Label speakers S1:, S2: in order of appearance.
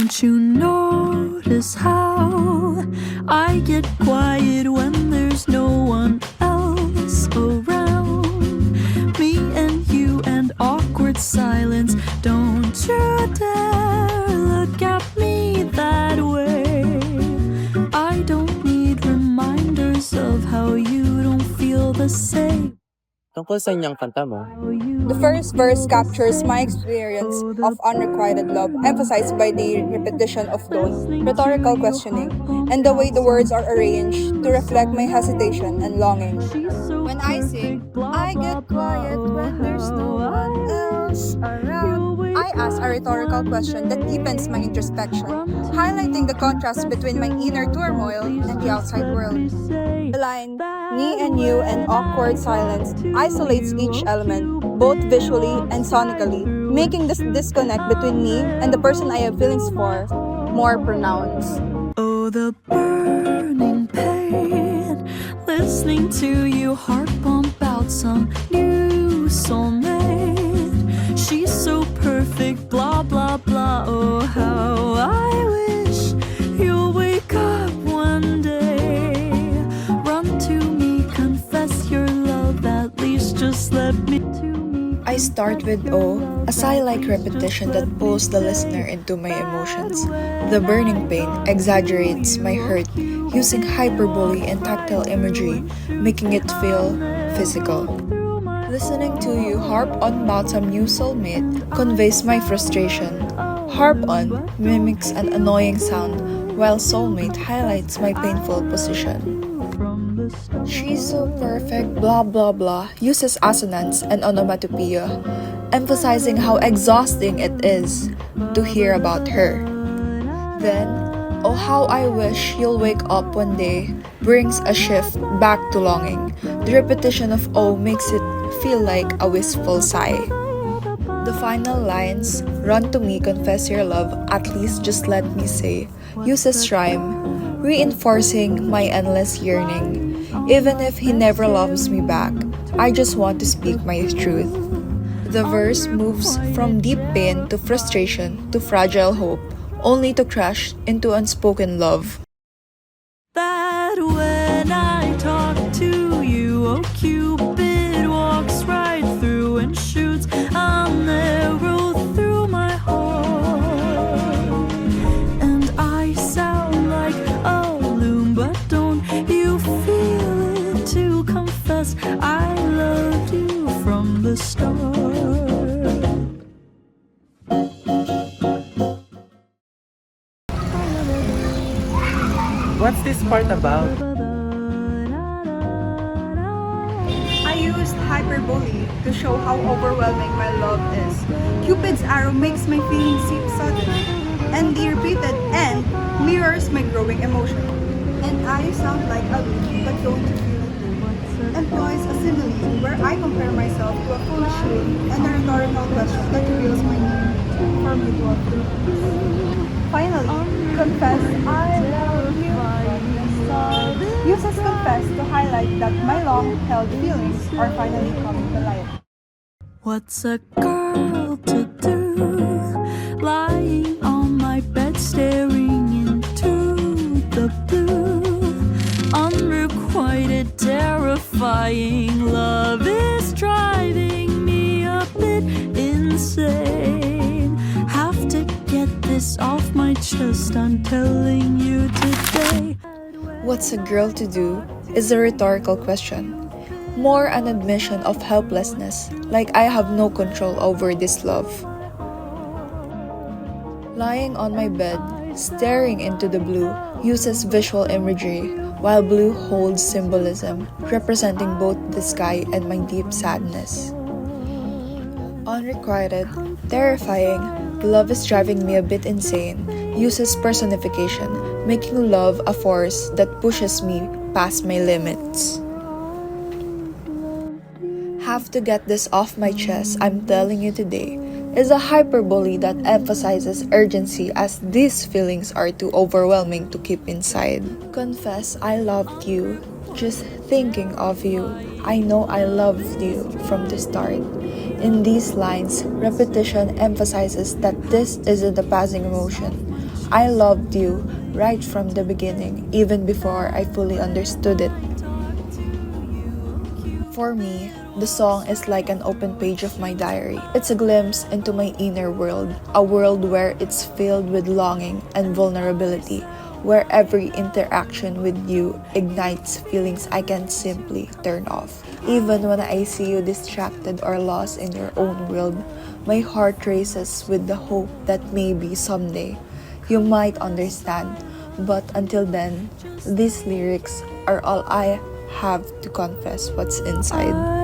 S1: Don't you notice how I get quiet when there's no one else around? Me and you and awkward silence. Don't you dare look at me that way. I don't need reminders of how you don't feel the same.
S2: Tungkol sa inyong kanta mo,
S3: The first verse captures my experience of unrequited love, emphasized by the repetition of don't, rhetorical questioning, and the way the words are arranged to reflect my hesitation and longing. When I sing, I get quiet when there's no one else around. I ask a rhetorical question that deepens my introspection, highlighting the contrast between my inner turmoil and the outside world. The line, me and you and awkward silence, isolates each element, both visually and sonically, making this disconnect between me and the person I have feelings for more pronounced.
S1: Oh, the burning pain, listening to you heart pump out some new soulmate. She's so perfect, blah, blah, blah. Oh, how I wish you'll wake up one day. Run to me, confess your love, at least just let me to me.
S4: I start with O, a sigh-like repetition that pulls the listener into my emotions. The burning pain exaggerates my hurt using hyperbole and tactile imagery, making it feel physical. Listening to you harp on about some new soulmate conveys my frustration. Harp on mimics an annoying sound, while soulmate highlights my painful position. She's so perfect, blah blah blah, uses assonance and onomatopoeia, emphasizing how exhausting it is to hear about her. Then, oh how I wish you'll wake up one day, brings a shift back to longing. The repetition of oh makes it feel like a wistful sigh. The final lines, run to me, confess your love, at least just let me say, uses rhyme, reinforcing my endless yearning. Even if he never loves me back, I just want to speak my truth. The verse moves from deep pain to frustration to fragile hope, only to crash into unspoken love.
S1: That when I talk to you, oh Cupid walks right through and shoots a arrow through my heart. And I sound like a loon, but don't you feel it to confess I loved you from the start.
S2: what's this part about?
S3: I used hyperbole to show how overwhelming my love is. Cupid's arrow makes my feelings seem sudden, and the repeated "and" mirrors my growing emotion. And I sound like a loon, but don't you feel it too? Employs a simile where I compare myself to a foolish loon and a rhetorical question that reveals my need for mutual feelings. Finally, confess I love you from the start. Uses confess to highlight that my long-held feelings are finally coming to light.
S1: What's a girl to do? Lying on my bed, staring into the blue. Unrequited, terrifying love is driving me a bit insane. Have to get this off my chest, I'm telling you today.
S4: What's a girl to do is a rhetorical question, more an admission of helplessness, like I have no control over this love. Lying on my bed, staring into the blue, uses visual imagery, while blue holds symbolism, representing both the sky and my deep sadness. Unrequited, terrifying, love is driving me a bit insane, uses personification, making love a force that pushes me past my limits. Have to get this off my chest, I'm telling you today, is a hyperbole that emphasizes urgency as these feelings are too overwhelming to keep inside. Confess I loved you, just thinking of you, I know I loved you from the start. In these lines, repetition emphasizes that this isn't a passing emotion. I loved you right from the beginning, even before I fully understood it. For me, the song is like an open page of my diary. It's a glimpse into my inner world, a world where it's filled with longing and vulnerability, where every interaction with you ignites feelings I can't simply turn off. Even when I see you distracted or lost in your own world, my heart races with the hope that maybe someday you might understand. But until then, these lyrics are all I have to confess what's inside.